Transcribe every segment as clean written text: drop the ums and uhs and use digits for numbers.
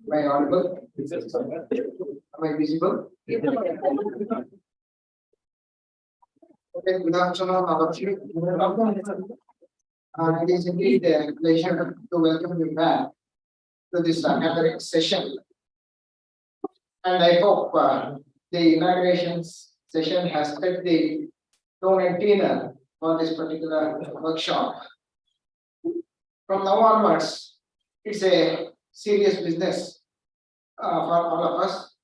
Am I audible? Am I visible? Okay, good afternoon, all of you. It is indeed a pleasure to welcome you back to this gathering session. And I hope the inauguration session has set the tone and tenor for this particular workshop. From now onwards, it's a serious business for all of us.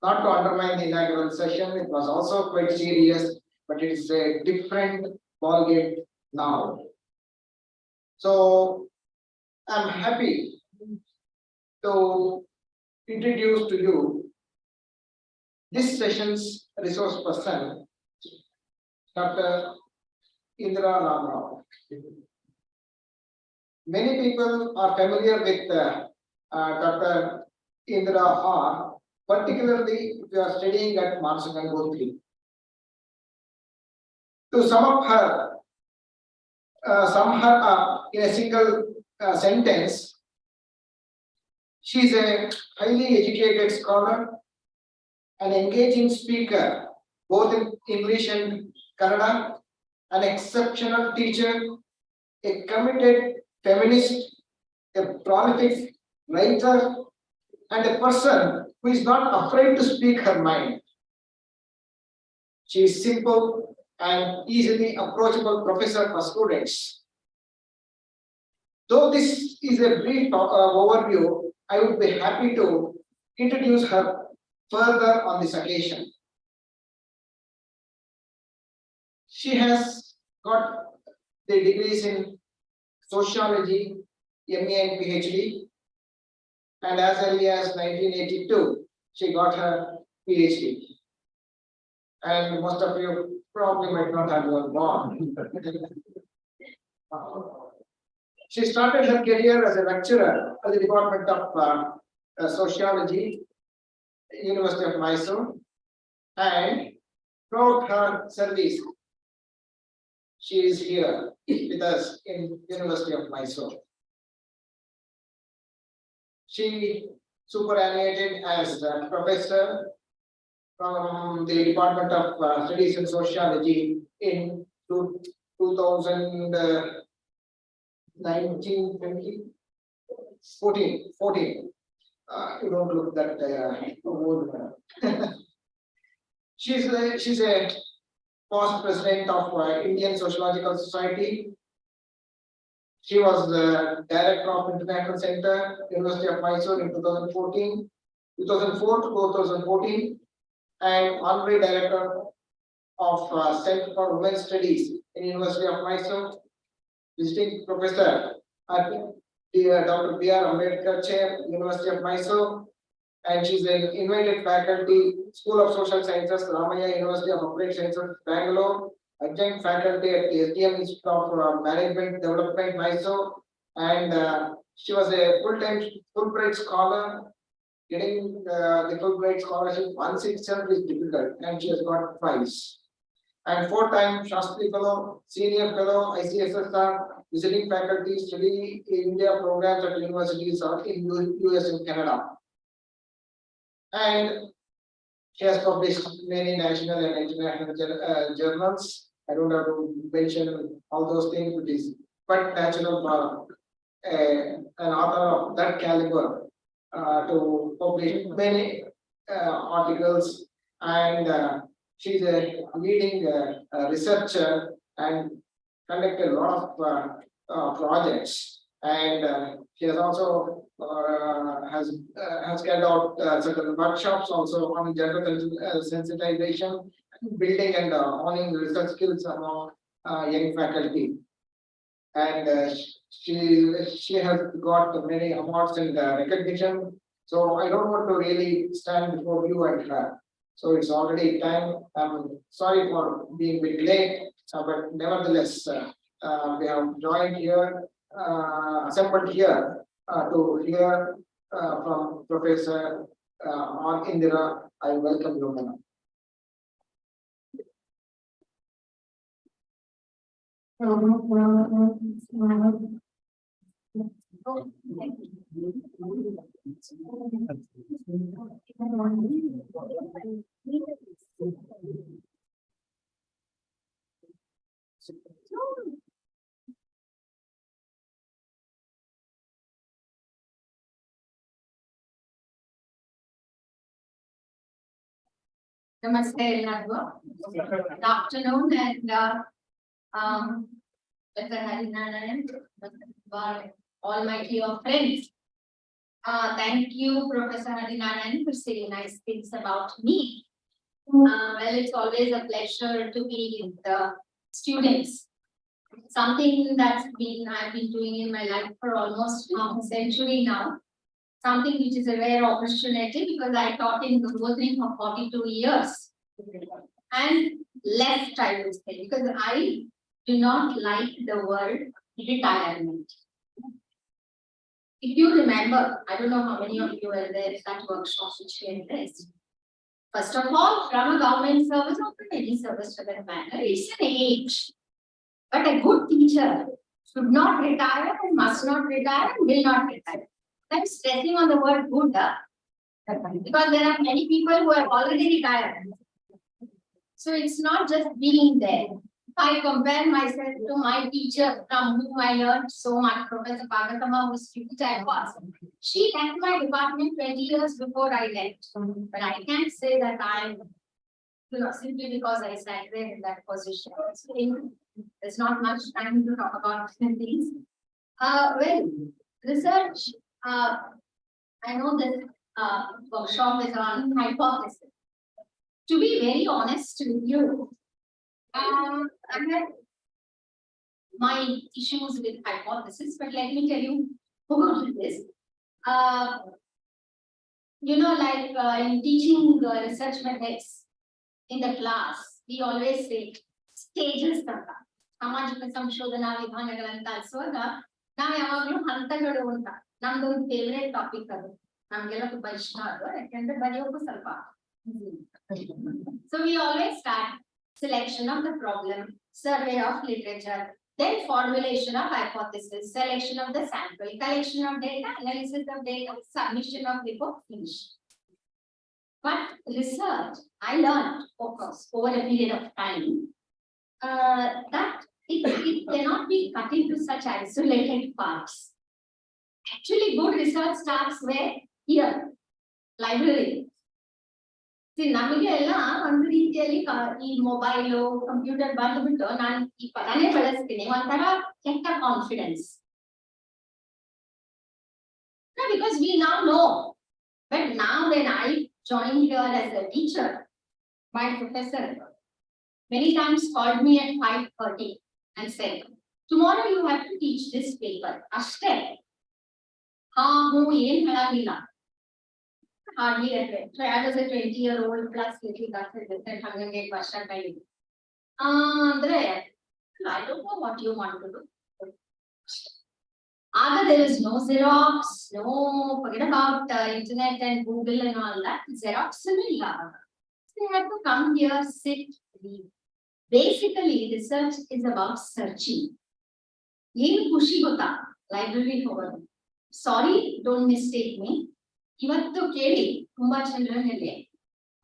Not to undermine the inaugural session, it was also quite serious, but it is a different ballgame now. So I'm happy to introduce to you this session's resource person, Dr. Indra Ramrao. Many people are familiar with Dr. Indra R, particularly if you are studying at Gangotri. To sum her up in a single sentence, she is a highly educated scholar, an engaging speaker, both in English and Kannada, an exceptional teacher, a committed feminist, a prolific writer, and a person who is not afraid to speak her mind. She is simple and easily approachable professor for students. Though this is a brief overview, I would be happy to introduce her further on this occasion. She has got the degrees in sociology, MA and PhD, and as early as 1982, she got her PhD. And most of you probably might not have been born. She started her career as a lecturer at the Department of Sociology, University of Mysore, and throughout her service, she is here with us in University of Mysore. She superannuated as a professor from the Department of Studies in Sociology in 2019, 20, 14. You don't look that old. She's a past president of Indian Sociological Society. She was the director of International Center, University of Mysore in 2004 to 2014, and honorary director of Center for Women's Studies in University of Mysore, visiting professor at Dr. B.R. Ambedkar Chair, University of Mysore, and she's an invited faculty, School of Social Sciences, Ramaya University of Applied Sciences, Bangalore, adjunct faculty at the SDM Institute of Management Development, Mysore, and she was a full-time Fulbright scholar. Getting the Fulbright scholarship once itself is difficult, and she has got 5. And 4-time Shastri Fellow, Senior Fellow, ICSSR, visiting faculty, study in India programs at universities in US and Canada. And she has published many national and international journals. I don't have to mention all those things, it is quite natural for an author of that caliber to publish many articles, and she's a leading researcher and conducted a lot of projects, and she has also has carried out certain workshops also on gender sensitization, building and honing research skills among young faculty, and she has got many awards and recognition. So I don't want to really stand before you and her. So it's already time. I'm sorry for being a bit late, but nevertheless, we have joined here, assembled here to hear from Professor R. Indira. I welcome you, madam. Namaste, everyone. Good afternoon, and Dr. Harinarayan, all my dear friends. Thank you, Professor Harinarayan, for saying nice things about me. Well, it's always a pleasure to be with the students. Something I've been doing in my life for almost half a century now. Something which is a rare opportunity because I taught in Gurudri for 42 years. And left, I would say, because I do not like the word retirement. If you remember, I don't know how many of you were there at that workshop which we addressed. First of all, from a government service or from any service for that matter, it's an age. But a good teacher should not retire and must not retire and will not retire. I'm stressing on the word good, because there are many people who have already retired. So it's not just being there. If I compare myself to my teacher from whom I learned so much, Professor Pagatama, whose student I was, she left my department 20 years before I left. But I can't say that I'm, simply because I sat there in that position. There's not much time to talk about things. Well, research, I know this workshop is on hypothesis. To be very honest with you, I have my issues with hypothesis, but let me tell you who did this. In teaching research methods in the class, we always say stages. ಸಾಮಾಜಿಕ ಸಂಶೋಧನಾ ವಿಧಾನಗಳಂತ ಅನ್ಸುವಾಗ ನಾವು ಯಾವಾಗ್ಲೂ ಹಂತಗಳು ಅಂತ ನಮ್ದೊಂದು favourite topic ಅದು ನಮ್ಗೆಲ್ಲ ತುಂಬಾ ಇಷ್ಟ ಅದು ಯಾಕಂದ್ರೆ ಬರೆಯೋಕ್ಕೂ ಸ್ವಲ್ಪ so we always start selection of the problem, survey of literature, then formulation of hypothesis, selection of the sample, collection of data, analysis of data, submission of report, finish. But research, I learned, of course, over a period of time, that it cannot be cut into such isolated parts. Actually, good research starts where? Here, library. See, ನಮಗೆ ಎಲ್ಲ ಒಂದು ರೀತಿಯಲ್ಲಿ ಈ mobile computer ಬಂದ್ಬಿಟ್ಟು ನಾನು ಈ ಪದನೇ ಬಳಸ್ತೀನಿ ಒಂಥರ ಕೆಟ್ಟ confidence. Because we now know, but now when I joined here as a teacher, my professor many times called me at 5:30 and said, tomorrow you have to teach this paper. Ashte. Yen helagilla. Hardly a 20. So I was a 20-year-old plus little bastard with 108 Varsha time. I don't know what you want to do. Either there is no Xerox, no, forget about internet and Google and all that. Xerox similar. So you have to come here, sit, read. Basically, research is about searching. Yen khushi hota library hogodu. Sorry, don't mistake me. ಇವತ್ತು ಕೇಳಿ ತುಂಬಾ children ಅಲ್ಲಿ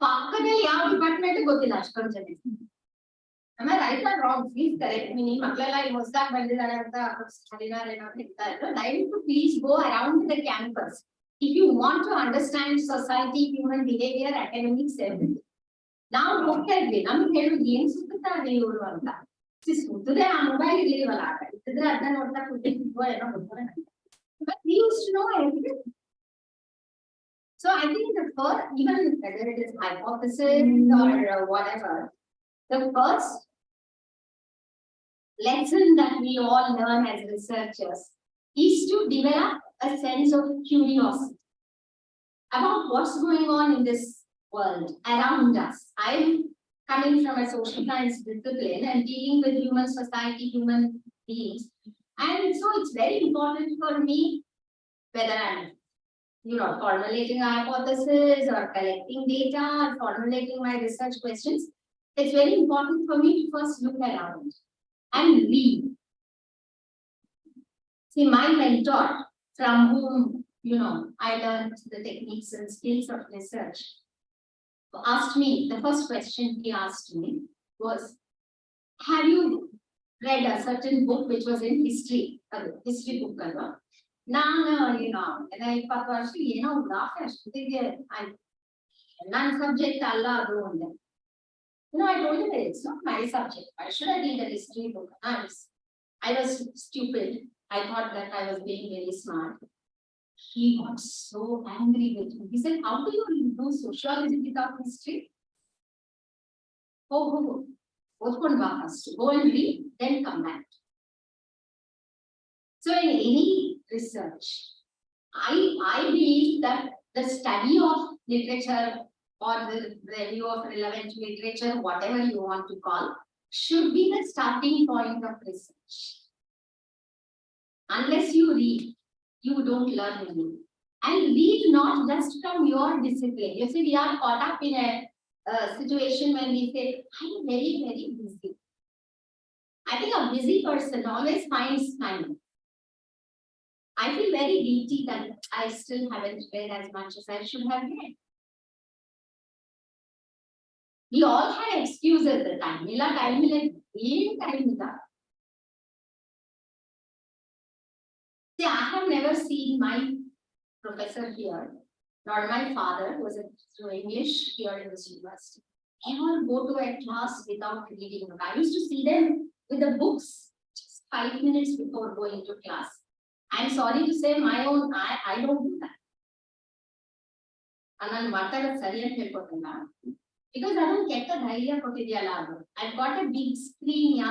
ಪಕ್ಕದಲ್ಲಿ ಯಾವ department ಗೊತ್ತಿಲ್ಲ ಅಷ್ಟೊಂದು ಜನ. ಆಮೇಲೆ right or wrong, please correct me. ನಿಮ್ಮ ಮಕ್ಕಳೆಲ್ಲ ಈಗ ಹೊಸದಾಗಿ ಬಂದಿದ್ದಾರೆ ಅಂತ ಹೇಳ್ತಾ ಇದ್ರು. ದಯವಿಟ್ಟು please go around the campus if you want to understand society, human behaviour, academics, everything. ನಾವು ಹೋಗ್ತಾ ಇದ್ವಿ, ನಮ್ಗೆ ಹೇಳುದು ಏನ್ ಸುತ್ತಾರೆ ಇವರು ಅಂತ. ಸುತ್ತದೆ ಆ ಮೊಬೈಲ್ ಇರ್ಲಿಲ್ವಲ್ಲ, ಇದ್ರೆ ಅದನ್ನ ನೋಡ್ತಾ ಕೂತಿದ್ವೋ ಏನೋ ಗೊತ್ತಿಲ್ಲ. But we used to know everything. So I think the first, even whether it is hypothesis or whatever, the first lesson that we all learn as researchers is to develop a sense of curiosity about what's going on in this world around us. I'm coming from a social science discipline and dealing with human society, human beings. And so it's very important for me, whether I'm formulating a hypothesis or collecting data or formulating my research questions, it's very important for me to first look around and read. See, my mentor, from whom I learned the techniques and skills of research. Asked me, the first question he asked me was, have you read a certain book which was in history, history book alva? And I thought, non subject Allah alone. I told him that it's not my subject. Why should I read a history book? I was stupid. I thought that I was being very smart. He got so angry with me. He said, how do you do sociology without history? Go first. Go and read, then come back. So in any research, I believe that the study of literature or the review of relevant literature, whatever you want to call, should be the starting point of research. Unless you read, you don't learn anything. And read not just from your discipline. You see, we are caught up in a situation when we say, I'm very, very busy. I think a busy person always finds time. I feel very guilty that I still haven't read as much as I should have read. We all had excuses at the time. Time See, I have never seen my professor here, nor my father, who was a English here in this university, ever go to a class without reading a book. I used to see them with the books just 5 minutes before going to class. I'm sorry to say, I don't do that. And I'm because I don't get the idea of I've got a big screen,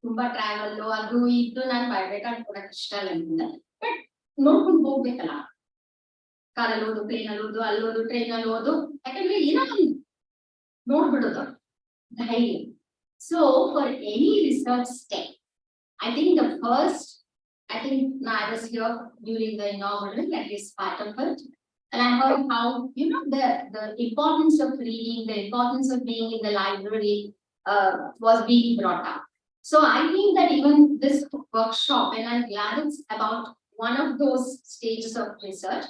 ತುಂಬಾ travel ಅದು ಇದು ನಾನು ಬಯಬೇಕಾದ್ರೆ ಕೊಡಕ್ಕೆ ಇಷ್ಟ ಇಲ್ಲ but ನೋಡ್ಕೊಂಡು ಹೋಗ್ಬೇಕಲ್ಲ ಕಾರಲ್ಲಿ ಓದು ಪ್ಲೇನಲ್ಲಿ ಓದು ಅಲ್ಲೋದು ಟ್ರೈನಲ್ಲಿ ಓದು ಯಾಕಂದ್ರೆ ಏನೋ ನೋಡ್ಬಿಡೋದು ಧೈರ್ಯ so for any research step I think the first, I was here during the inaugural, at least part of it, and I heard how the importance of reading, the importance of being in the library was being brought up. So I think that even this workshop, and I'm glad it's about one of those stages of research,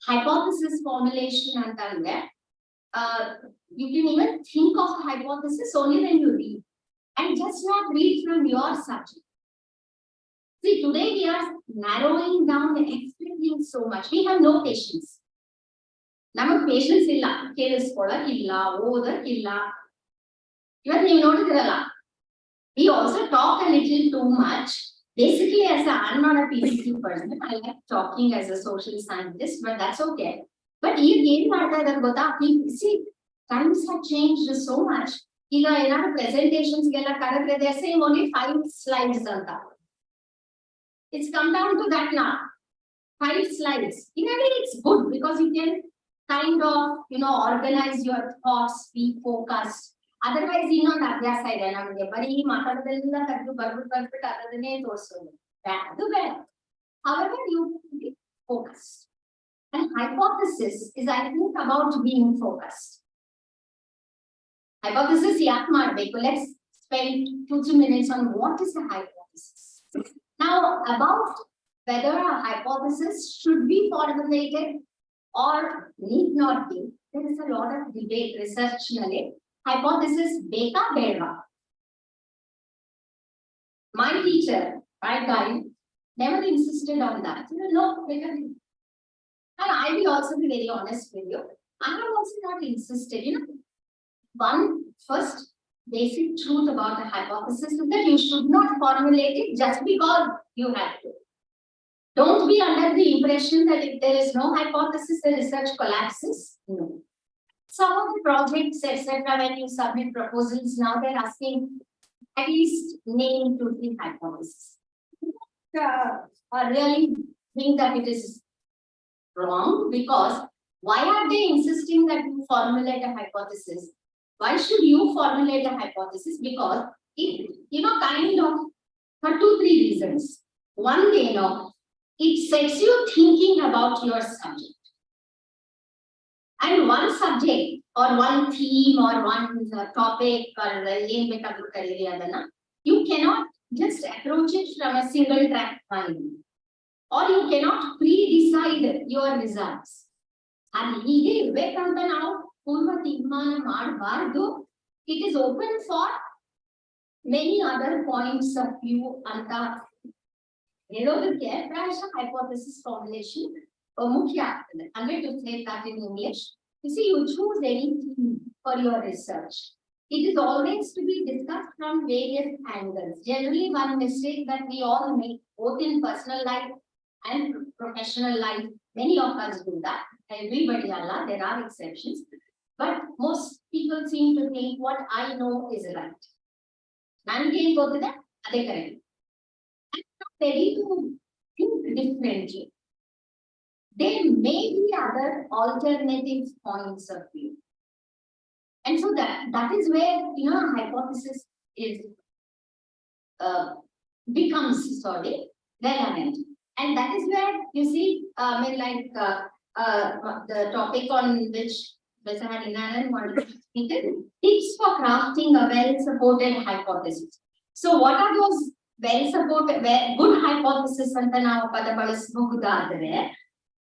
hypothesis formulation and that, you can even think of a hypothesis only when you read, and just not read from your subject. See, today we are narrowing down and explaining so much. We have no patience. Namak patience illa, keliskolakilla, odakilla. Even you notidiralla. We also talk a little too much. Basically, I'm not a PhD person. I like talking as a social scientist, but that's okay. But see, times have changed so much. Presentations, they're saying only 5 slides. It's come down to that now. 5 slides. In a way, it's good because you can kind of, organize your thoughts, be focused. Otherwise, ಇನ್ನೊಂದು ಅಭ್ಯಾಸ ಇದೆ ನಮಗೆ ಬರೀ ಮಾತಾಡೋದೆಲ್ಲ ತೆಗೆದು ಬರ್ಬಿಟ್ಟು ಅದನ್ನೇ ತೋರಿಸೋದು ಅದು ಬೇಡ. However, you be focused. And hypothesis is, I think, about being focused. Hypothesis ಯಾಕೆ ಮಾಡಬೇಕು? Let's spend 2-3 minutes on what is a hypothesis. Now, about whether a hypothesis should be formulated or need not be, there is a lot of debate researchally. Hypothesis beta bedva. My teacher, my guide, never insisted on that. No, and I will also be very honest with you. I have also not insisted. One first basic truth about a hypothesis is that you should not formulate it just because you have to. Don't be under the impression that if there is no hypothesis, the research collapses. No. Some of the projects, etc., when you submit proposals, now they're asking at least name 2-3 hypotheses. I really think that it is wrong, because why are they insisting that you formulate a hypothesis? Why should you formulate a hypothesis? Because it, kind of for 2-3 reasons. One, it sets you thinking about your subject. And one subject or one theme or one topic or you cannot just approach it from a single track mind. or you cannot pre-decide your results. And now, it is open for many other points of view and hypothesis formulation. I'm going to say that in English. You see, you choose any theme for your research. It is always to be discussed from various angles. Generally, one mistake that we all make, both in personal life and professional life, many of us do that. Everybody, Allah, there are exceptions. But most people seem to think what I know is right. And again, go to that, are they correct? I'm not ready to think differently. There may be other alternative points of view. And so that is where, hypothesis is becomes relevant. And that is where you see, the topic on which Mr. Harinaran wanted to speak is tips for crafting a well-supported hypothesis. So what are those well-supported, good hypothesis anta ನಾವು ಪದ ಬಳಸಬಹುದಾದರೆ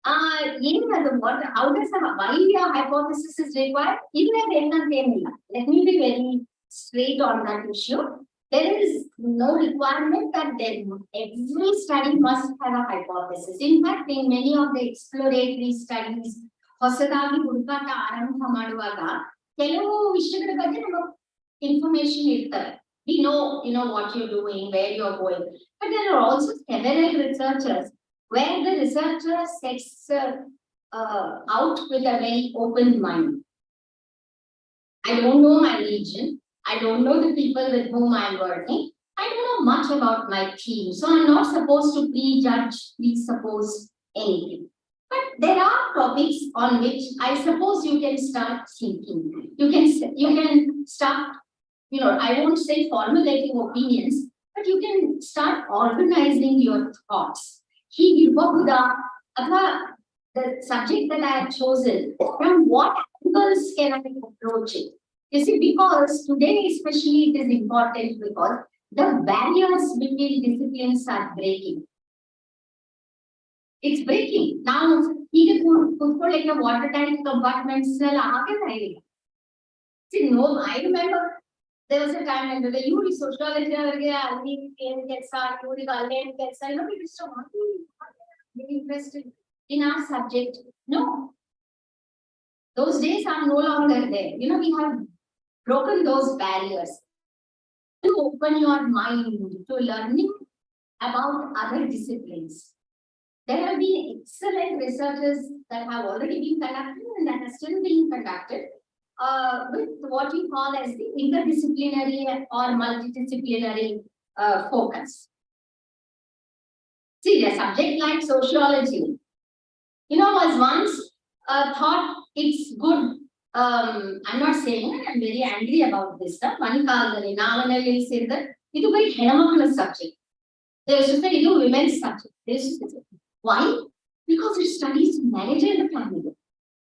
how does why a hypothesis is required? Let me be very straight on that issue. There is no requirement that every study must have a hypothesis. In fact, in many of the exploratory studies, ಹೊಸದಾಗಿ ಹುಡುಕಾಟ ಆರಂಭ ಮಾಡುವಾಗ ಕೆಲವು ವಿಷಯಗಳ ಬಗ್ಗೆ ನಮಗೆ information ಇರ್ತದೆ. We know what you're doing, where you're going. But there are also several researchers where the researcher sets out with a very open mind. I don't know my region. I don't know the people with whom I'm working. I don't know much about my team. So I'm not supposed to prejudge, presuppose anything. But there are topics on which I suppose you can start thinking. You can start, I won't say formulating opinions, but you can start organizing your thoughts. The subject that I have chosen, from what angles can I approach it? You see, because today especially it is important because the barriers between disciplines are breaking. It's breaking. Now, even for like a water tank compartments, see, no, I remember there was a time when the you sociology, people used to want to be interested in our subject. No, those days are no longer there. We have broken those barriers. To open your mind to learning about other disciplines. There have been excellent researches that have already been conducted and that are still being conducted with what we call as the interdisciplinary or multidisciplinary focus. See, a subject like sociology, was once thought it's good. I'm not saying it, I'm very angry about this stuff. One called Navanelli said that it is a very subject. They used to say it is women's subject. They used to say, why? Because it studies marriage and the family.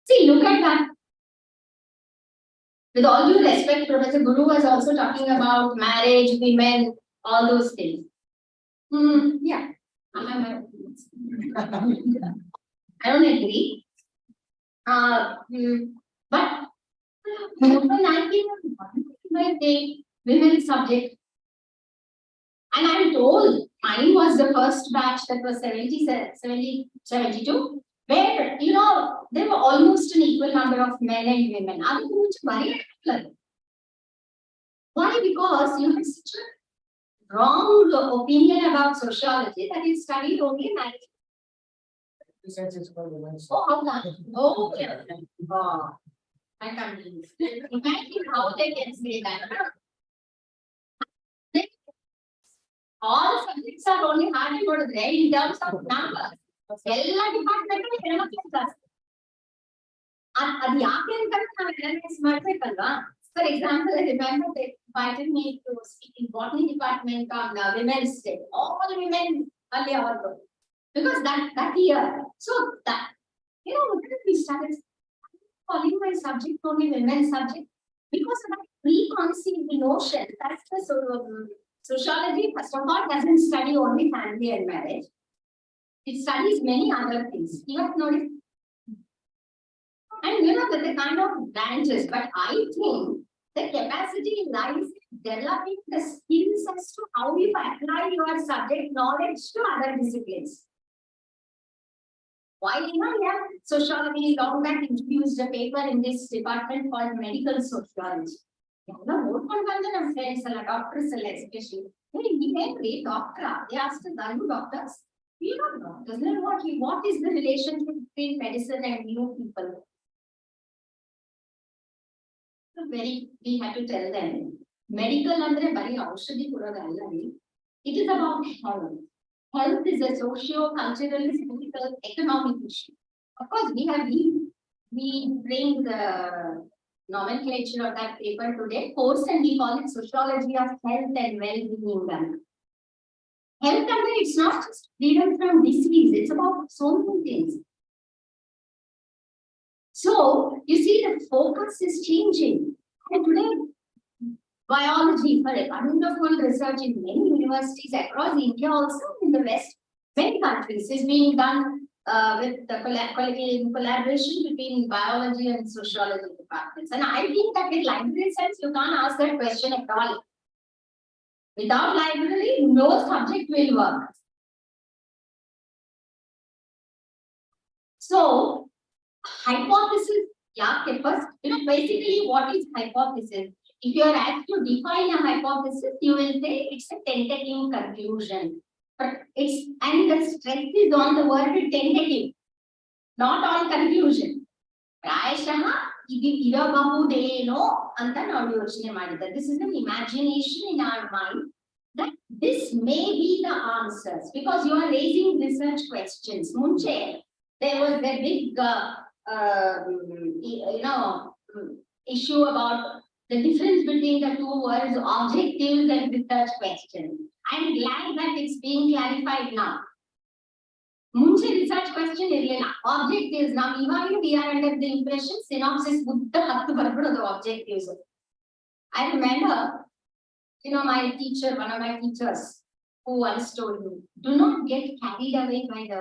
See, look at that. With all due respect, Professor Guru was also talking about marriage, women, all those things. Yeah. I don't agree. But when I came my women's subject, and I'm told mine was the first batch that was 72, where there were almost an equal number of men and women. Why? Because you have such a wrong opinion about sociology that it studied only marriage. Oh, how that? Oh, yeah. Oh, I can't believe it. Imagine how they can say that. All subjects are only hard in terms of numbers. All departments For example, I remember they invited me to speak in botany department on Women's Day. All women are there because that year. So that we started calling my subject only women's subject because of that preconceived notion. That's the sociology, first of all, doesn't study only family and marriage. It studies many other things. You have noticed? And you know that the kind of branches, but I think the capacity lies in developing the skills as to how you apply your subject knowledge to other disciplines. Why yeah, sociology long back introduced a paper in this department called medical sociology. Friends, doctors, especially. He came great doctor. They asked us, are you doctors? We don't know. Doesn't know what is the relationship between medicine and new people? We had to tell them. Medical andre bari aushadhi kuradalla. It is about health. Health is a socio-cultural, political, economic issue. Of course, we bring the nomenclature of that paper today, course, and we call it sociology of health and well-being. Health, and it's not just freedom from disease, it's about so many things. So, you see, the focus is changing. And today, biology, for wonderful research in many universities across India, also in the West, many countries, is being done with the collaboration between biology and sociology departments. And I think that in library sense, you can't ask that question at all. Without library, no subject will work. So, hypothesis, yeah, okay, first, basically what is hypothesis? If you are asked to define a hypothesis, you will say it's a tentative conclusion. But and the stress is on the word tentative, not on conclusion. This is an imagination in our mind that this may be the answers because you are raising research questions. Munche, there was a big issue about the difference between the two words, objectives and research questions. I'm glad that it's being clarified now. Munche research question is objectives. Now, even we are under the impression synopsis would the objectives. I remember, my teacher, one of my teachers, who once told me, do not get carried away by the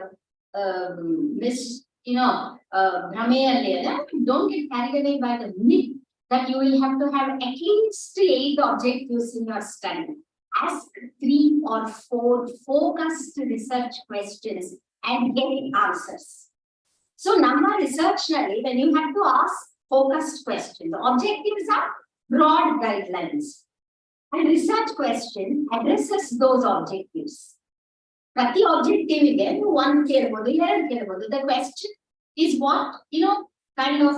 don't get carried away by the myth that you will have to have at least 8 objectives in your study. Ask 3 or 4 focused research questions and get answers. So, number research, when you have to ask focused questions, objectives are broad guidelines. And research question addresses those objectives. Prati objective again, one the question is what, kind of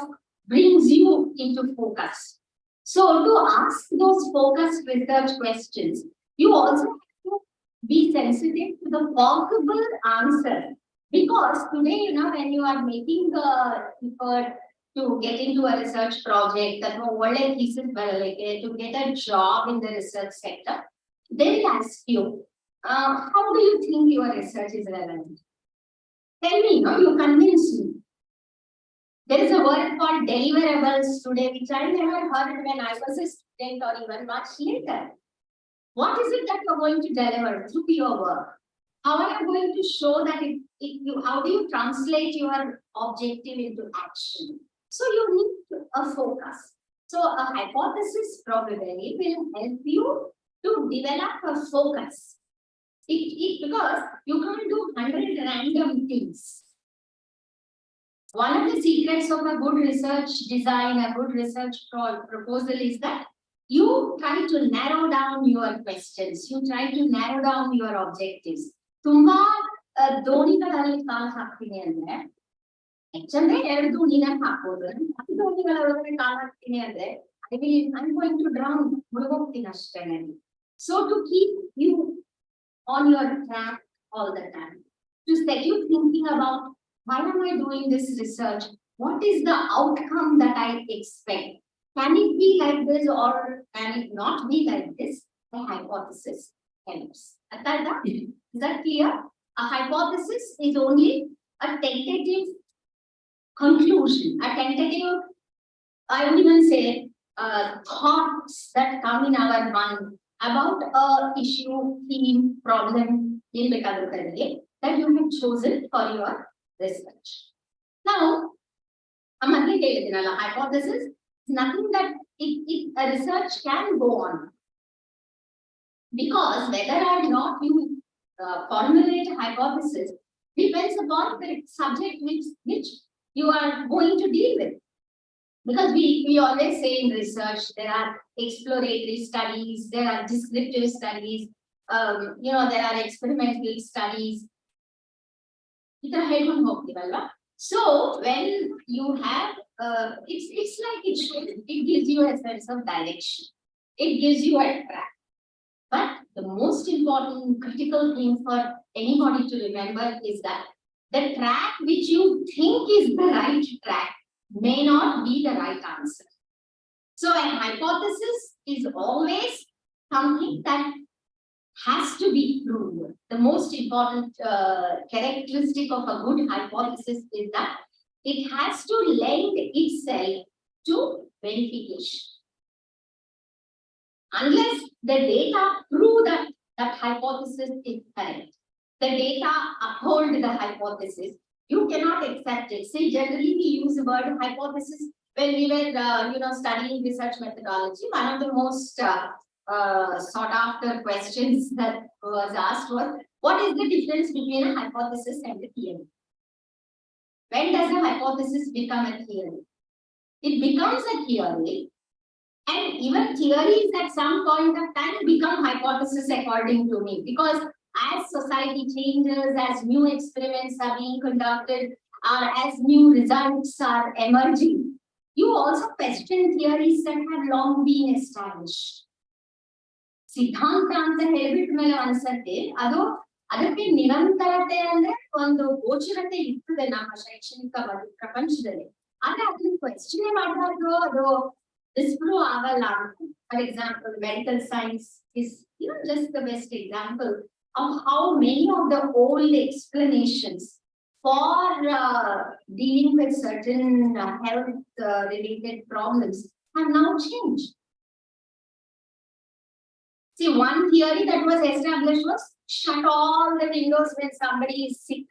brings you into focus. So to ask those focused research questions, you also have to be sensitive to the possible answer. Because today, when you are making the effort to get into a research project, that to get a job in the research sector, they will ask you, how do you think your research is relevant? Tell me, you convince me. There is a word called deliverables today, which I never heard when I was a student or even much later. What is it that you're going to deliver through your work? How are you going to show that how do you translate your objective into action? So you need a focus. So a hypothesis probably will help you to develop a focus. Because you can't do 100 random things. One of the secrets of a good research design, a good research proposal is that you try to narrow down your questions. You try to narrow down your objectives. Tumba ದೋಣಿಗಳಲ್ಲಿ ಕಾಲು ಹಾಕ್ತೀನಿ ಅಂದ್ರೆ ಯಾಕಂದ್ರೆ 2 ದೋಣಿನ ಹಾಕೋದು 10 ದೋಣಿಗಳ ಒಳಗಡೆ ಕಾಲು ಹಾಕ್ತೀನಿ ಅಂದ್ರೆ I'm going to drown ಮುಳುಗೋಗ್ತೀನಿ ಅಷ್ಟೇ. So to keep you on your track all the time, to set you thinking about why am I doing this research? What is the outcome that I expect? Can it be like this or can it not be like this? The hypothesis helps. Is that clear? A hypothesis is only a tentative conclusion, a tentative, I would even say, thoughts that come in our mind about a issue, theme, problem. that you have chosen for your research. Now, a hypothesis is nothing that a research can go on. Because whether or not you formulate a hypothesis depends upon the subject which you are going to deal with. Because we always say in research, there are exploratory studies, there are descriptive studies, there are experimental studies. So when you have, it's like it gives you a sense of direction. It gives you a track. But the most important critical thing for anybody to remember is that the track which you think is the right track may not be the right answer. So a hypothesis is always something that has to be proved. The most important characteristic of a good hypothesis is that it has to lend itself to verification. Unless the data prove that hypothesis is correct, the data uphold the hypothesis, you cannot accept it. See, generally we use the word hypothesis when we were studying research methodology. One of the most sought after questions that was asked was, what is the difference between a hypothesis and a theory? When does a hypothesis become a theory? It becomes a theory, and even theories at some point of time become hypothesis according to me, because as society changes, as new experiments are being conducted, or as new results are emerging, you also question theories that have long been established. ಸಿದ್ಧಾಂತ ಅಂತ ಹೇಳ್ಬಿಟ್ಟ ಮೇಲೆ ಅನ್ಸತ್ತೆ ಅದಕ್ಕೆ ನಿರಂತರತೆ ಅಂದ್ರೆ ಒಂದು ಗೋಚರತೆ ಇರ್ತದೆ ನಮ್ಮ ಶೈಕ್ಷಣಿಕ ಪ್ರಪಂಚದಲ್ಲಿ. ಆದ್ರೆ ಅದನ್ನ ಕ್ವೆಶ್ಚನ್ ಮಾಡಬಾರ್ದು, ಅದು disprove ಆಗಲ್ಲ. For example, medical science is just the best example of how many of the old explanations for dealing with certain health related problems have now changed. See, one theory that was established was shut all the windows when somebody is sick.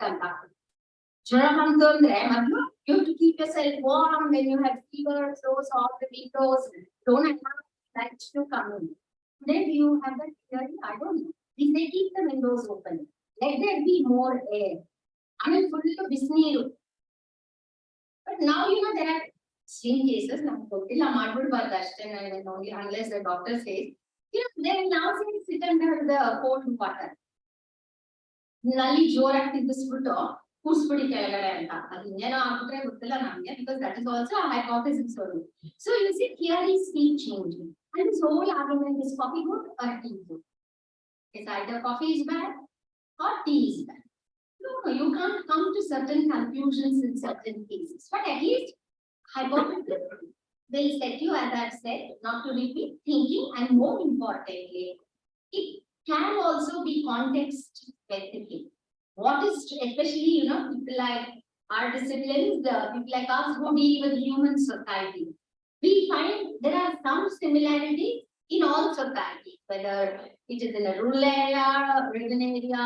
You have to keep yourself warm when you have fever, close all the windows, don't allow light to come in. Then you have that theory, I don't know. We say keep the windows open. Let there be more air. I mean, full of bisneeru. But now, there are extreme cases, unless the doctor says, they will now say sit under the cold water. Nalli jorak tibbisbittu ಕೂರ್ಸ್ಬಿಡಿ ಕೆಳಗಡೆ ಅಂತ. ಅದು ಇನ್ನೇನೋ ಆಗ್ಬಿಟ್ರೆ ಗೊತ್ತಿಲ್ಲ ನಮ್ಗೆ, because that is also a hypothesis for you. So you see, theories keep changing, and this whole argument is coffee good or tea good. It's either coffee is bad or tea is bad. No, you can't come to certain conclusions in certain cases, but at least hypothesis will set you, as I've said, not to repeat, thinking, and more importantly, it can also be context specific. What is, especially, people like our disciplines, people like us who deal with human society, we find there are some similarities in all societies, whether it is in a rural area, urban area,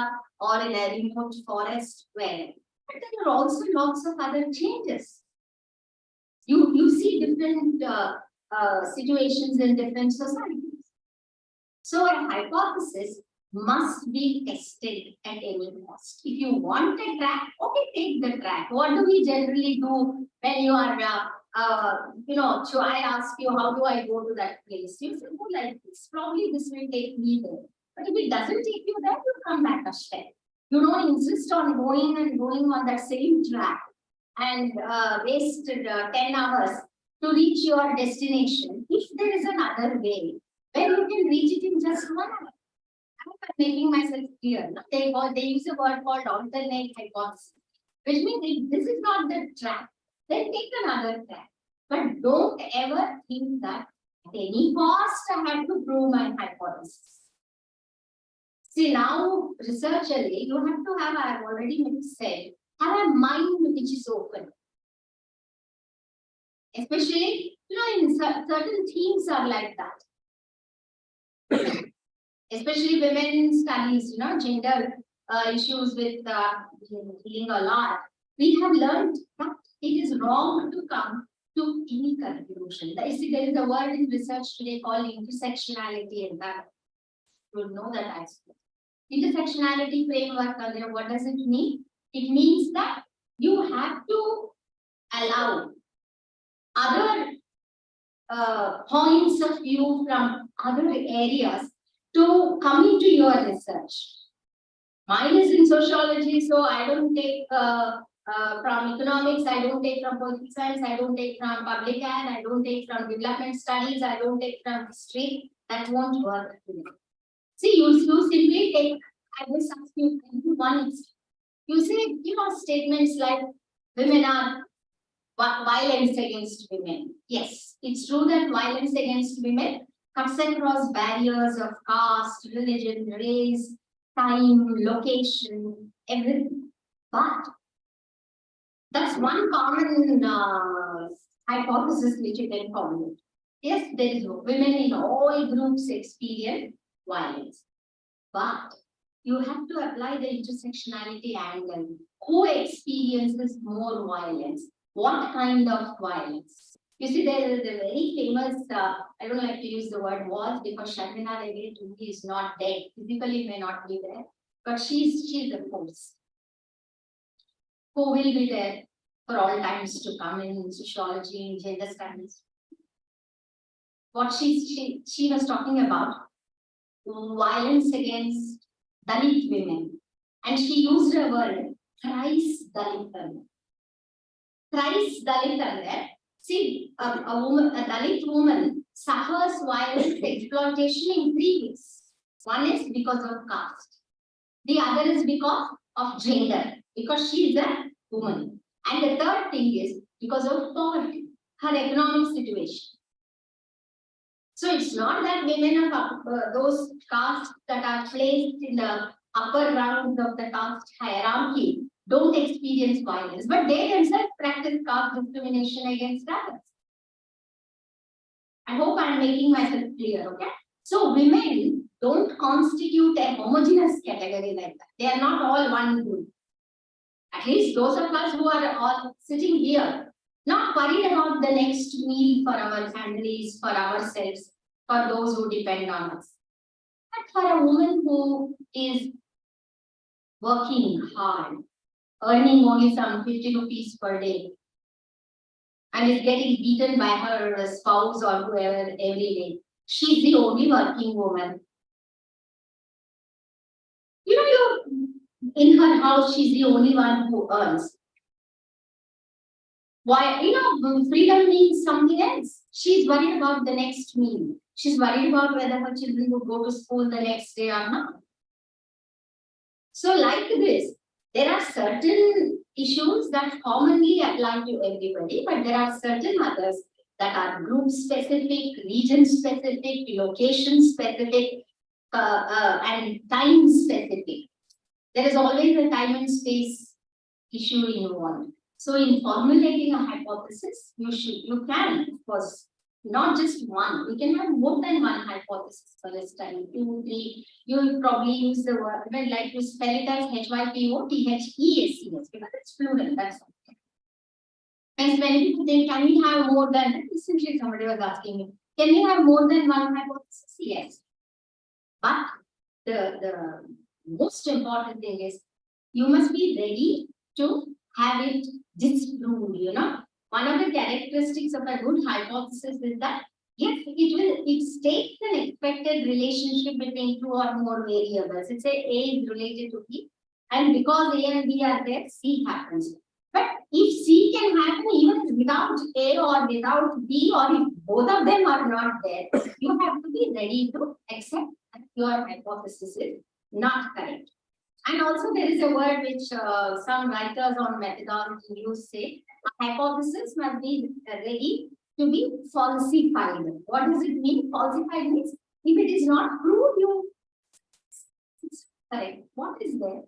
or in a remote forest, where. But there are also lots of other changes. You see different situations in different societies. So a hypothesis must be tested at any cost. If you want a track, okay, take the track. What do we generally do when you are, so I ask you, how do I go to that place? You say, go like this. Probably this will take me there. But if it doesn't take you there, you come back a step. You don't insist on going on that same track and waste 10 hours to reach your destination. If there is another way, then you can reach it in just 1 hour. I'm making myself clear. They use a word called alternate hypothesis, which means if this is not the track, then take another track. But don't ever think that at any cost I have to prove my hypothesis. See, now researchally, you have to have, I've already said, have a mind which is open. Especially, in certain themes are like that. Especially women studies, gender issues with healing a lot, we have learned that it is wrong to come to any conclusion. There is a word in research today called intersectionality, and that you will know that aspect. Intersectionality framework, what does it mean? It means that you have to allow other points of view from other areas to come into your research. Mine is in sociology, so I don't take from economics, I don't take from political science, I don't take from public health, I don't take from development studies, I don't take from history. That won't work today. See, you simply take, I will ask you one instance. You say, statements like women are violence against women. Yes, it's true that violence against women cuts across barriers of caste, religion, race, time, location, everything. But that's one common hypothesis which you can formulate. Yes, there is women in all groups experience violence, but you have to apply the intersectionality angle. Who experiences more violence? What kind of violence? You see, there is a very famous, I don't like to use the word was because Sharmina Devi is not dead. Physically may not be there, but she's a force who will be there for all times to come in sociology, in gender studies. What she was talking about, violence against Dalit women. And she used a word, thrice Dalit. Thrice Dalit. See, a Dalit woman suffers violence, exploitation in 3 ways. One is because of caste. The other is because of gender, because she is a woman. And the third thing is because of poverty, her economic situation. So it's not that women of those castes that are placed in the upper rounds of the caste hierarchy don't experience violence, but they themselves practice caste discrimination against others. I hope I'm making myself clear, okay? So women don't constitute a homogeneous category like that. They are not all one group. At least those of us who are all sitting here, not worried about the next meal for our families, for ourselves, for those who depend on us. But for a woman who is working hard, earning only some 50 rupees per day, and is getting beaten by her spouse or whoever every day, she's the only working woman. In her house, she's the only one who earns. Why? Freedom means something else. She's worried about the next meal. She's worried about whether her children will go to school the next day or not. So like this, there are certain issues that commonly apply to everybody, but there are certain others that are group specific, region specific, location specific, and time specific. There is always a time and space issue involved. So in formulating a hypothesis, you can, of course, not just one. You can have more than one hypothesis for a study, 2, 3. You will probably use the word, like you spell it as HYPOTHESCS because it's plural, that's all. And many people think, can we have more than, recently somebody was asking me, can we have more than one hypothesis? Yes. But the most important thing is you must be ready to have it disproved, One of the characteristics of a good hypothesis is that, yes, it states an expected relationship between 2 or more variables. It's A is related to B, and because A and B are there, C happens. But if C can happen even without A or without B, or if both of them are not there, you have to be ready to accept that your hypothesis is not correct. And also there is a word which some writers on methodology use say, a hypothesis must be ready to be falsified. What does it mean? Falsified means if it is not proved, it's correct. What is there?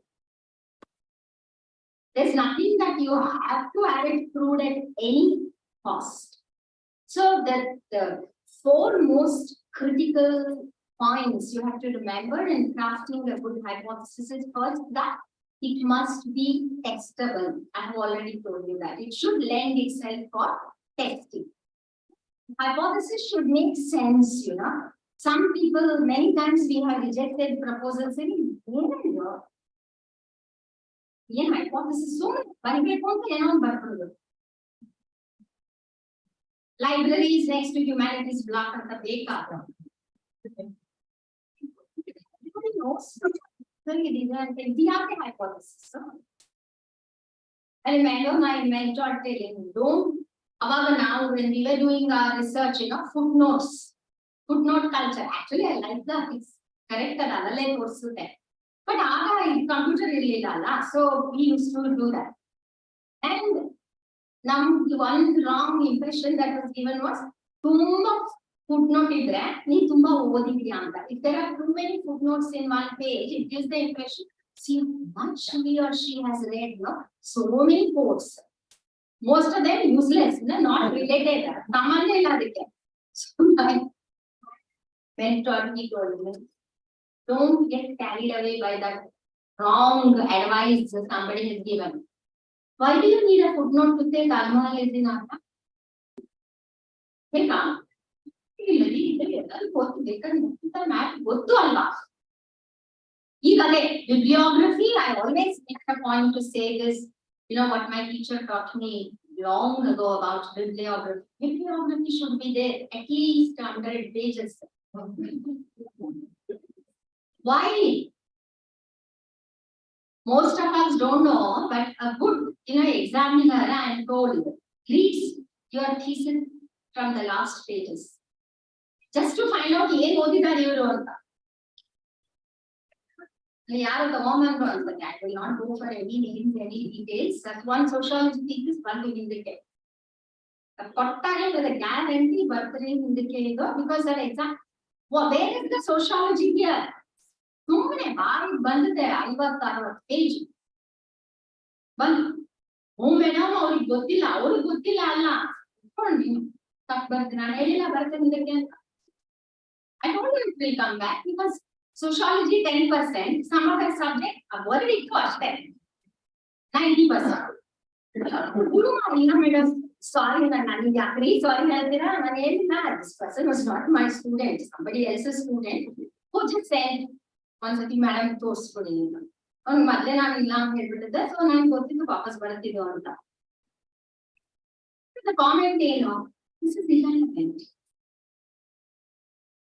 There's nothing that you have to have it proved at any cost. So the 4 most critical points you have to remember in crafting a good hypothesis is first that it must be testable. I have already told you that. It should lend itself for testing. Hypothesis should make sense, you know. Some people, many times we have rejected proposals saying, hypothesis so libraries next to humanities block at the baker. Everybody knows. We have the hypothesis. I remember my mentor telling, don't, about now when we were doing our research, you know, footnotes, footnote culture. Actually, I like that. It's correct that course there. But computer so we used to do that. And now the one wrong impression that was given was footnote if there are too many footnotes in one page, it gives the impression, see much he or she has read, no? So many quotes. Most of them useless, no? Not related. So my mentor, he told me, don't get carried away by that wrong advice somebody has given. Why do you need a footnote to say Dharma is in Artha? Bibliography, I always make a point to say this, you know what my teacher taught me long ago about bibliography. Bibliography should be there at least 100 pages. Why? Most of us don't know, but a good, examiner, I am told, reads your thesis from the last pages. Just to find out I will not go for any names, any details. That's one sociology thesis, one will indicate. A kottare with a guarantee birthday indicate because that exam. Well, where is the sociology here? ಸುಮ್ಮನೆ ಬಾಯಿ ಬಂದಿದೆ 50-60 page ಬಂದು madam ಅವ್ರಿಗೆ ಗೊತ್ತಿಲ್ಲ ಅವ್ರಿಗೆ ಗೊತ್ತಿಲ್ಲ ಅಲ್ಲ ತಪ್ಪು ಬರ್ತೀನಿ ನಾನು ಹೇಳಿಲ್ಲ ಬರ್ತೇನೆ ಇದಕ್ಕೆ ಅಂತ I told you it will come back because sociology 10%, some other subject already ಅಷ್ಟೇ 90%. ಗುರು ಇಲ್ಲ ಮೇಡಮ್ ಸಾರಿ ನಾನು ಯಾಕ್ರಿ ಸಾರಿ ಹೇಳ್ತೀರಾ ನಾನು ಹೇಳಿಲ್ಲ this person was not my student, somebody else's student who just said ಒಂದ್ಸತಿ ಮೇಡಮ್ ತೋರಿಸ್ಕೊಡಿ ಅವ್ನು ಮೊದ್ಲೇ ನಾನು ಇಲ್ಲ ಅಂತ ಹೇಳ್ಬಿಟ್ಟಿದ್ದೆ ಸೊ ನಾನು ಗೊತ್ತಿದ್ದು ವಾಪಸ್ ಬರ್ತಿದ್ದು ಅಂತ ಕಾಮೆಂಟ್ ಏನು this is irrelevant.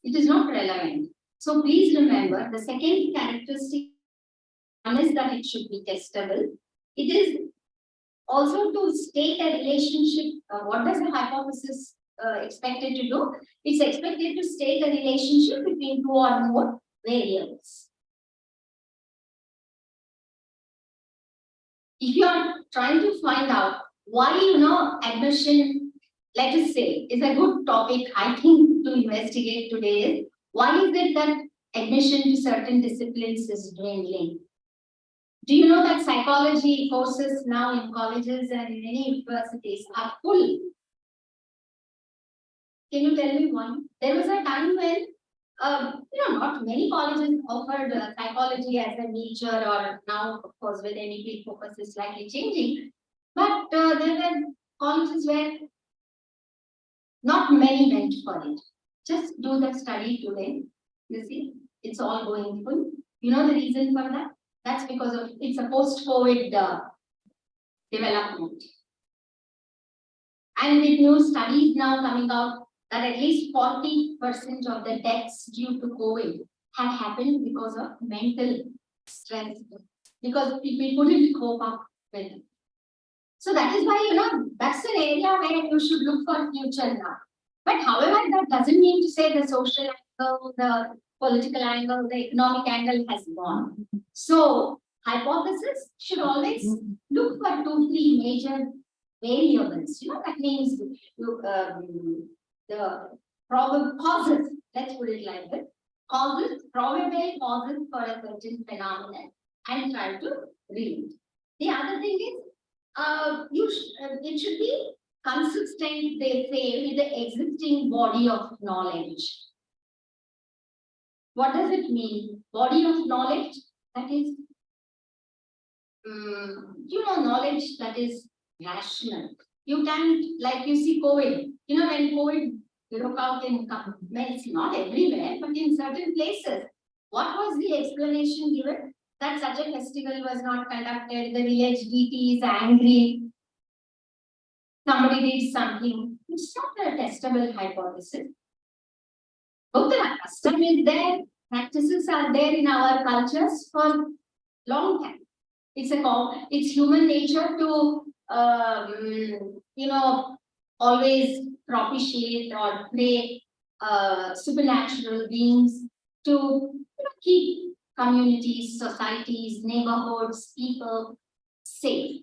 It is not relevant. So please remember the second characteristic is that it should be testable. It is also to state a relationship. What does a hypothesis expected to do? It's expected to state a relationship between two or more variables. If you are trying to find out why admission, let us say, is a good topic, I think, to investigate today is why is it that admission to certain disciplines is dwindling? Do you know that psychology courses now in colleges and in many universities are full? Can you tell me why? There was a time when not many colleges offered psychology as a major, or now, of course, with MEP focus is slightly changing. But there were colleges where not many went for it. Just do the study today. You see, it's all going full. You know the reason for that? That's because of it's a post-COVID development. And with new studies now coming out, that at least 40% of the deaths due to COVID have happened because of mental stress, because people couldn't cope up with it. So that is why, that's an area where you should look for future now. But however, that doesn't mean to say the social angle, the political angle, the economic angle has gone. So hypothesis should always look for 2-3 major variables. That means the probable causes, let's put it like this, probable causes for a certain phenomenon and try to read it. The other thing is, it should be consistent, they say, with the existing body of knowledge. What does it mean? Body of knowledge, that is, knowledge that is rational. You can't, like you see COVID, when COVID broke out in it's not everywhere, but in certain places. What was the explanation given? That such a festival was not conducted, the village deity is angry, somebody did something. It's not a testable hypothesis. But the custom is there, practices are there in our cultures for long time. It's human nature to always propitiate or pray supernatural beings to keep communities, societies, neighborhoods, people safe.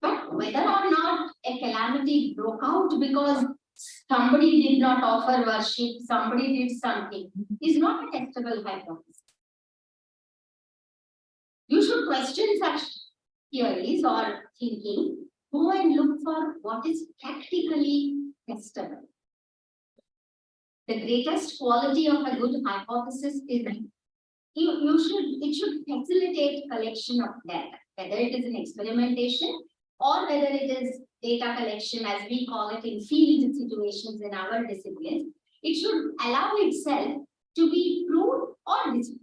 But whether or not a calamity broke out because somebody did not offer worship, somebody did something, is not a testable hypothesis. You should question such theories or thinking. Go and look for what is practically testable. The greatest quality of a good hypothesis is it should facilitate collection of data, whether it is an experimentation or whether it is data collection, as we call it in field situations in our disciplines. It should allow itself to be proved or disproved.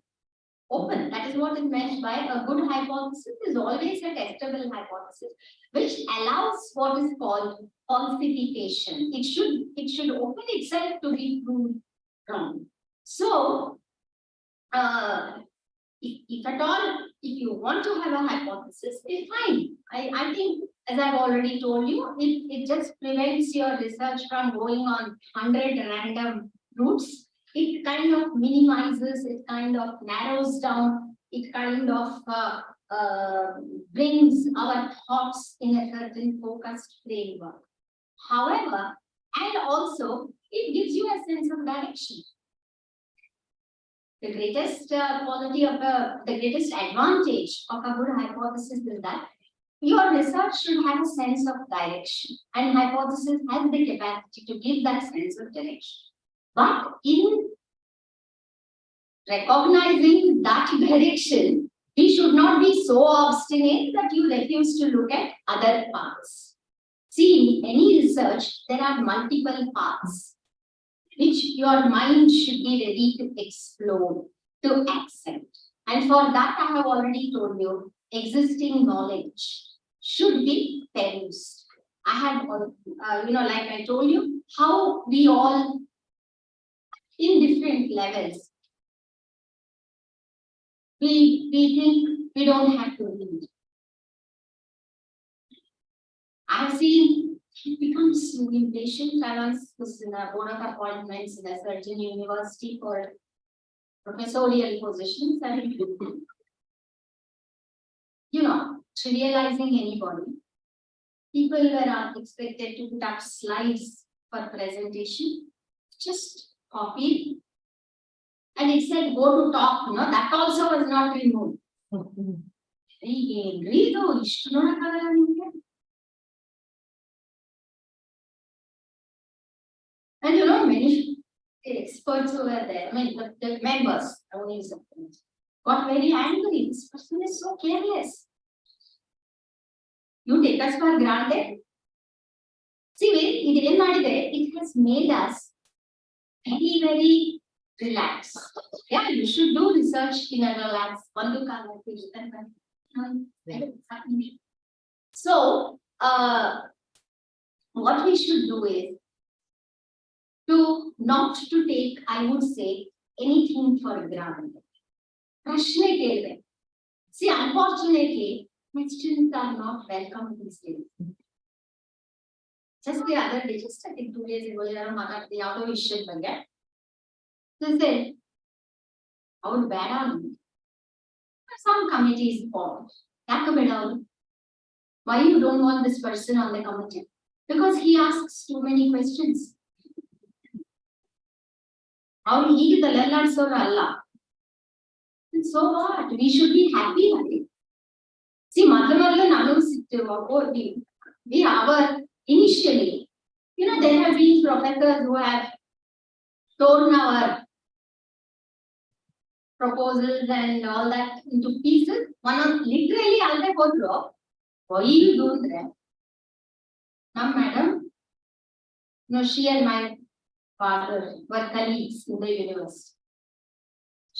Open. That is what is meant by a good hypothesis is always a testable hypothesis, which allows what is called falsification. It should open itself to be proved wrong. So, if at all, if you want to have a hypothesis, it's fine. I think, as I've already told you, it just prevents your research from going on 100 random routes. It kind of minimizes, it kind of narrows down, it kind of brings our thoughts in a certain focused framework. However, and also, it gives you a sense of direction. The greatest the greatest advantage of a good hypothesis is that your research should have a sense of direction, and hypothesis has the capacity to give that sense of direction. But in recognizing that direction, we should not be so obstinate that you refuse to look at other paths. See, in any research, there are multiple paths which your mind should be ready to explore, to accept. And for that, I have already told you, existing knowledge should be perused. I had, like I told you, how we all, in different levels, we think we don't have to read. I have seen it becomes impatient. I once was in a board of appointments in a certain university for professorial positions, and trivializing anybody. People were expected to put up slides for presentation, just copy. And it said go to talk, that also was not removed. And many experts who were there, the members, got very angry. This person is so careless. You take us for granted. See, it has made us very, very relaxed. Yeah, you should do research in a relaxed one. So, what we should do is not to take, I would say, anything for granted. See, unfortunately, questions are not welcome these days. Just the other day, just I think 2 days ago, the other issue again. They said, how bad are you? Some committees formed. Why you don't want this person on the committee? Because he asks too many questions. How he the learners or Allah. And so what? We should be happy, right? See, we are initially, there have been professors who have torn our proposals and all that into pieces. One of literally alde hodru. Why you doing that? Now, madam, no, she and my father were colleagues in the university.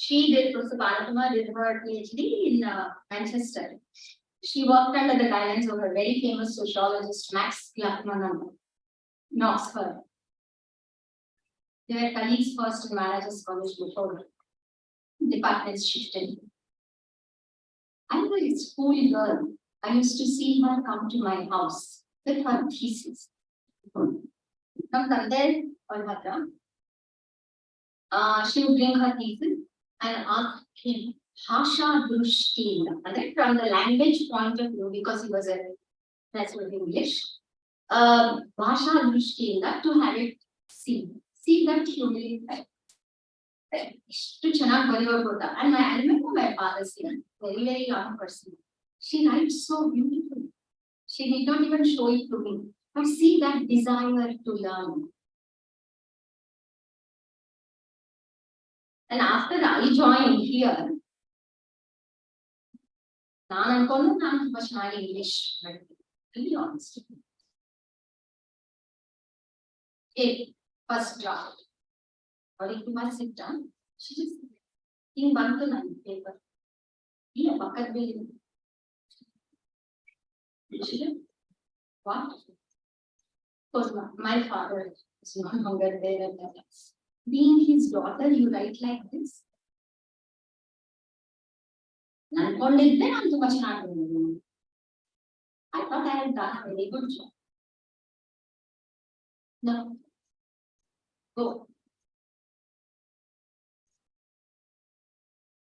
She did, Professor Banatuma did her PhD in Manchester. She worked under the guidance of a very famous sociologist, Max Gluckman, in Oxford. They were colleagues first in Managers College before departments shifted. I was a school girl. I used to see her come to my house with her thesis. From there or Bhadra, she would bring her thesis and ask him, Hasha Drushti, from the language point of view, because he was a professor of English, Bhasha Drushti, to have it seen. See that humility. And I remember my father's very, very young person. She writes so beautifully. She did not even show it to me. But see that desire to learn. And after I joined here, I'm much English, but to be honest. First draft. Or if you must sit down, she just in one paper. Yeah, bucket bill. What? Because my father is no longer there at that. Being his daughter, you write like this. I thought I had done a very good job. No. Go.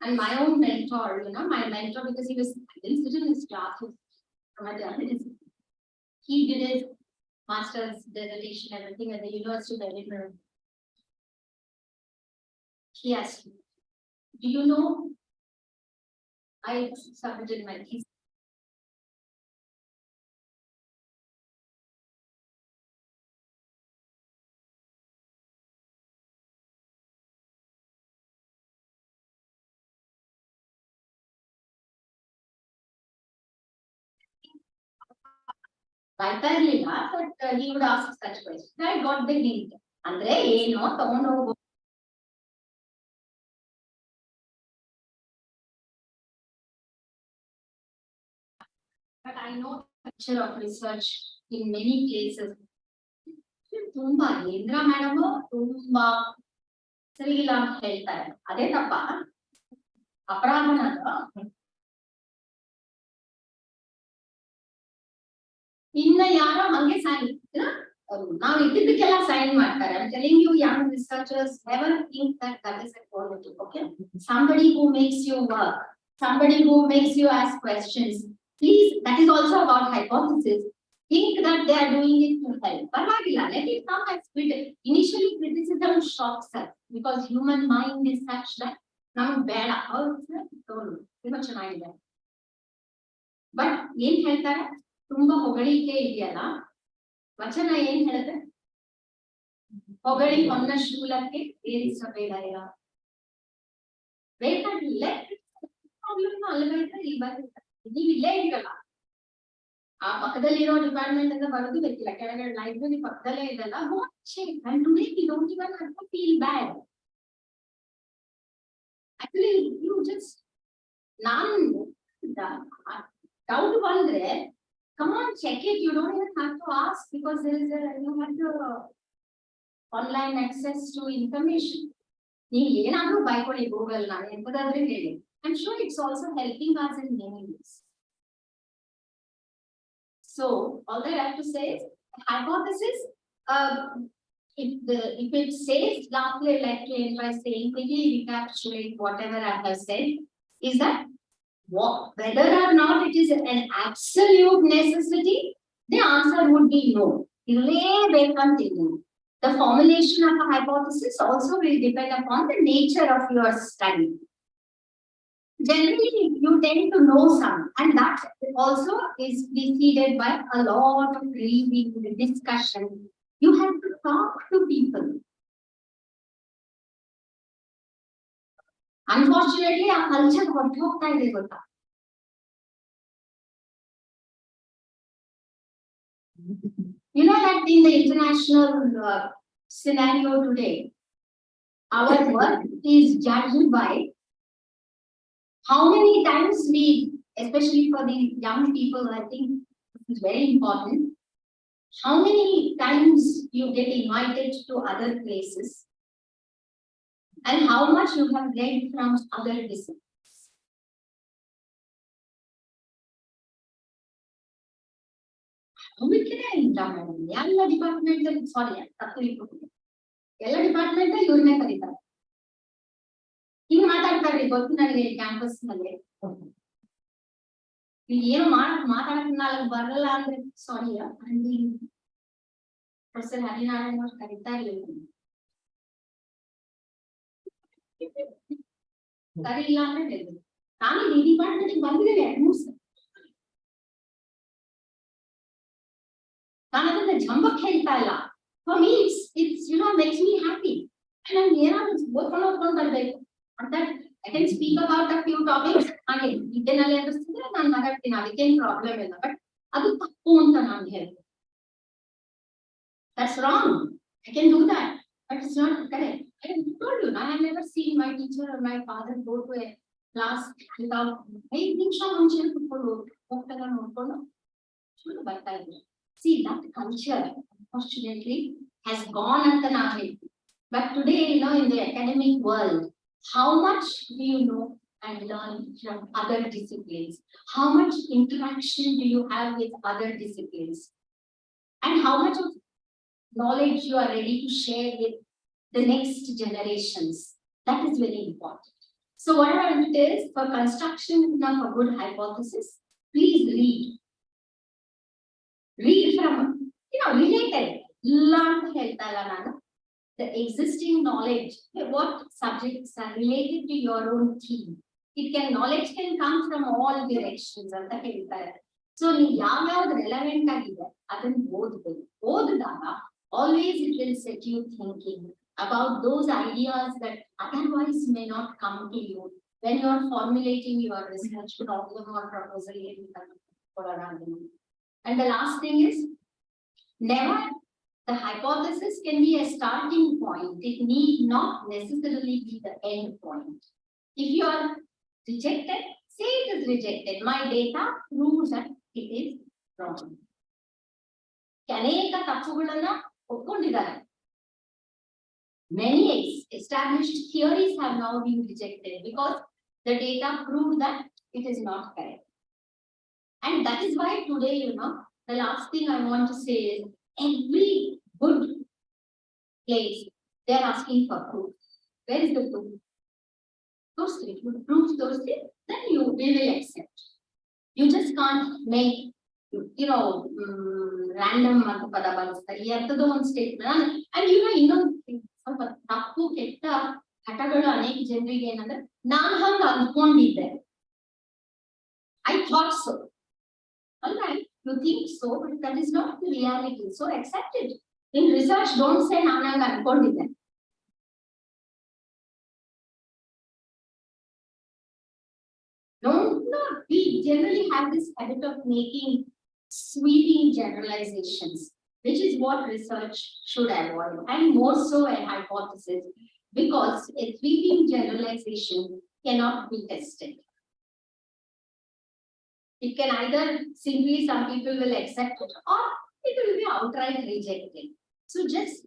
And my own mentor, my mentor, because he was still in his class from a journalist. He did his master's dissertation, everything at the University of Edinburgh. He asked me, do you know, I submitted my thesis. But he would ask such questions. I got the hint. Andre, no. But I know the picture of research in many places. Tumba, Indra madam, Tumba, Sri Lanka ಹೇಳ್ತಾರೆ ಅದೇ ತಪ್ಪ ಅಪರಾಧನದ ಇನ್ನ ಯಾರೋ ಹಂಗೆ sign ನಾವು ಇದ್ದಿದ್ದಕ್ಕೆಲ್ಲ sign ಮಾಡ್ತಾರೆ. I'm telling you, young researchers never think that that is a quality. Okay, somebody who makes you work, somebody who makes you ask questions. Please, that is also about hypothesis. Think that they are doing it to help. Parvagilla, let it come as criticism. Initially, criticism shocks us because human mind is such that now bad but ಏನ್ ಹೇಳ್ತಾರೆ ತುಂಬಾ ಹೊಗಳಿಕೆ ಇದೆಯಲ್ಲ ವಚನ ಏನ್ ಹೇಳುತ್ತೆ ಹೊಗಳಿ ಹೊನ್ನ ಶೂಲಕ್ಕೆ ಏರಿಸಬೇಡ ಬೇಕಾಗಿಲ್ಲ ಪ್ರಾಬ್ಲಮ್ ಅಲ್ಲವೇ ಇಲ್ಲಿ ಬರುತ್ತೆ ನೀವು ಇಲ್ಲೇ ಇರಲ್ಲ ಆ ಪಕ್ಕದಲ್ಲಿರೋ ಡಿಪಾರ್ಟ್ಮೆಂಟ್ ಅಂತ ಬರೋದು ಬೇಕಿಲ್ಲ ಕೆಳಗಡೆ ಲೈಬ್ರರಿ ಪಕ್ಕದಲ್ಲೇ ಇದೆಲ್ಲ and today we don't even have to feel bad. Actually, you just doubt ಬಂದ್ರೆ come on, check it. You don't even have to ask because there is you have the online access to information. ನೀವು ಏನಾದ್ರೂ ಬೈಕೊಳ್ಳಿ Google ನಾನು ಎಂತದಾದ್ರೆ ಹೇಳಿ. I'm sure it's also helping us in many ways. So all that I have to say is hypothesis. If it says lastly, I'd like to end by saying quickly recapitulate whatever I have said is that whether or not it is an absolute necessity, the answer would be no. The formulation of a hypothesis also will depend upon the nature of your study. Generally, you tend to know some, and that also is preceded by a lot of reading, discussion. You have to talk to people. Unfortunately, our culture got ಹೋಗ್ತಾ ಇದೆ ಗೊತ್ತಾ. You know that in the international scenario today, our work is judged by how many times we, especially for the young people, I think this is very important. How many times you get invited to other places and how much you have read from other disciplines. ಎಲ್ಲ department ಸಾರಿ ತಪ್ಪು ಎಲ್ಲ department ಇವ್ರನ್ನೇ ಕರೀತಾರೆ. ಹಿಂಗ್ ಮಾತಾಡ್ತಾರ್ರಿ ಗೊತ್ತು ನನಗೆ campus ನಲ್ಲಿ ಏನು ಮಾತಾಡಕ್ ನಾಲ್ಕು ಬರಲ್ಲ ಅಂದ್ರೆ ಸಾರಿ ಅಲ್ಲಿ ಪ್ರೊಫೆಸರ್ ಹರಿನಾರಾಯಣ ಅವ್ರು ಕರೀತಾ ಇರ್ಲಿಲ್ಲ ಕರೀಲ್ಲ ಅಂದ್ರೆ ಹೇಳಿದ್ರು ನಾನು ಈ ಡಿಪಾರ್ಟ್ಮೆಂಟ್ ಬಂದಿದ್ದೇನೆ 2 ಸಲ ನಾನು ಅದನ್ನ ಜಂಬಕ್ಕೆ ಹೇಳ್ತಾ ಇಲ್ಲ. For me it's you know makes me happy and ನಾನು ಏನಾದ್ರು ಓದ್ಕೊಂಡು ಬರ್ಬೇಕು ಅಂತ. I can speak about a few topics ಹಾಗೆ ಇದನ್ನಲ್ಲಿ ಅನಿಸ್ತಿದ್ರೆ ನಾನು ಮಾತಾಡ್ತೀನಿ, ಅದಕ್ಕೇನು ಪ್ರಾಬ್ಲಮ್ ಇಲ್ಲ. ಬಟ್ ಅದು ತಪ್ಪು ಅಂತ ನಾನು ಹೇಳ್ತೀನಿ. That's wrong. I can do that, but it's not correct. I told you, I have never seen my teacher or my father go to a class without 5 ನಿಮಿಷ ಮುಂಚೆ ಕೂತ್ಕೊಂಡು ಹೋಗ್ತಾರ ನೋಡ್ಕೊಂಡು ಶುರು ಬರ್ತಾ ಇದ್ರು. See, that culture unfortunately has gone ಅಂತ ನಾವು ಹೇಳ್ತೀವಿ. But today, you know, in the academic world, how much do you know and learn from other disciplines? How much interaction do you have with other disciplines? And how much of knowledge you are ready to share with the next generations? That is very important. So whatever it is, for construction of a good hypothesis, please read. Read from, you know, related. Learn the existing knowledge, what subjects are related to your own theme. Knowledge can come from all directions. So, relevant always it will set you thinking about those ideas that otherwise may not come to you when you are formulating your research problem or proposal. And the last thing is, never the hypothesis can be a starting point. It need not necessarily be the end point. If you are rejected, say it is rejected. My data proves that it is wrong. ಅನೇಕ ತಪ್ಪುಗಳನ್ನ ಒಪ್ಕೊಂಡಿದ್ದಾರೆ. Many established theories have now been rejected because the data proved that it is not correct. And that is why today, you know, the last thing I want to say is every good place, they are asking for proof. Where is the proof? Those three. You prove those things, then we will accept. You just can't make, you know, random pada balastari antado one statement. And you know, ಇನ್ನೊಂದು ಸ್ವಲ್ಪ ತಪ್ಪು ಕೆಟ್ಟ ಹಠಗಳು ಅನೇಕ ಜನರಿಗೆ ಏನಂದ್ರೆ ನಾನು ಹಂಗ ಅಂದ್ಕೊಂಡಿದ್ದೆ, I thought so. All right, you think so, but that is not the reality. So accept it. In research, don't say ನಾನು ಹಂಗ ಅಂದ್ಕೊಂಡಿದ್ದೆ. No, we generally have this habit of making sweeping generalizations, which is what research should avoid, and more so a hypothesis, because a sweeping generalization cannot be tested. It can either simply some people will accept it or it will be outright rejected. So just,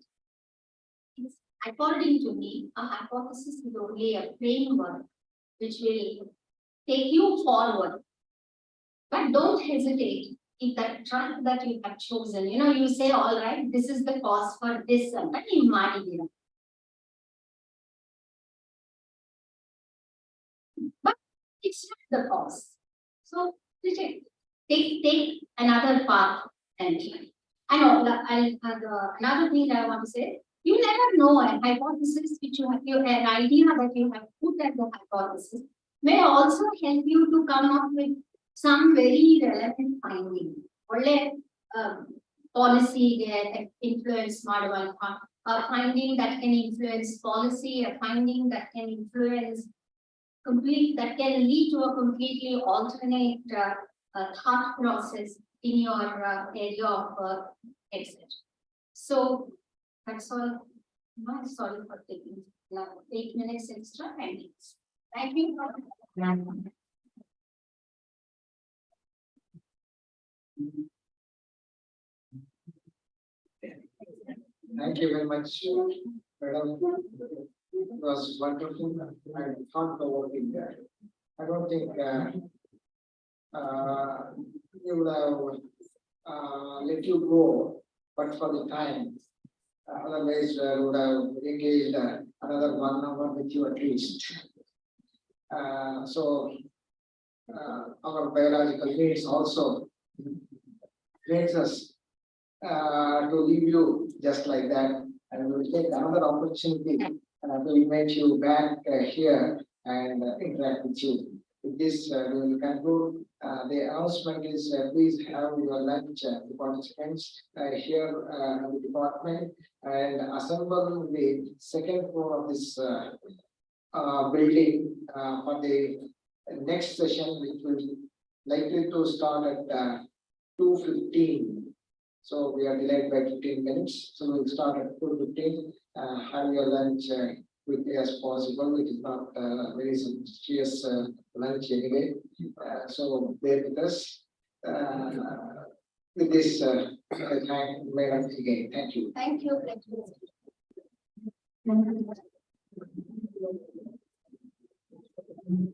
according to me, a hypothesis is only a framework which will take you forward. But don't hesitate if that track that you have chosen, you know, you say, all right, this is the cause for this, and you might be. But it's not the cause. So reject. Take another path and try. And another thing that I want to say, you never know a hypothesis which you have, an idea that you have put at the hypothesis may also help you to come up with some very relevant finding. Only policy influence a finding that can influence policy, a finding that can influence that can lead to a completely alternate thought process in your area of etc. So that's all. I'm sorry for taking 8 minutes extra and it's. Thank you. Thank you very much, madam. It was wonderful and thought-provoking. I don't think we would have let you go, but for the time. Otherwise, we would have engaged another 1 hour with you at least. Our biological needs also makes us to leave you just like that, and we will take another opportunity to invite you back here and interact with you. With this, we will conclude. The announcement is please have your lunch, the participants here at the department, and assemble the second floor of this building for the next session, which will likely to start at 2:15. So we are delayed by 15 minutes. So we'll start at 2:15. Have your lunch quickly as possible. It is not very serious lunch anyway. So bear with us. With this, thank Madam again. Thank you. Thank you. Thank you.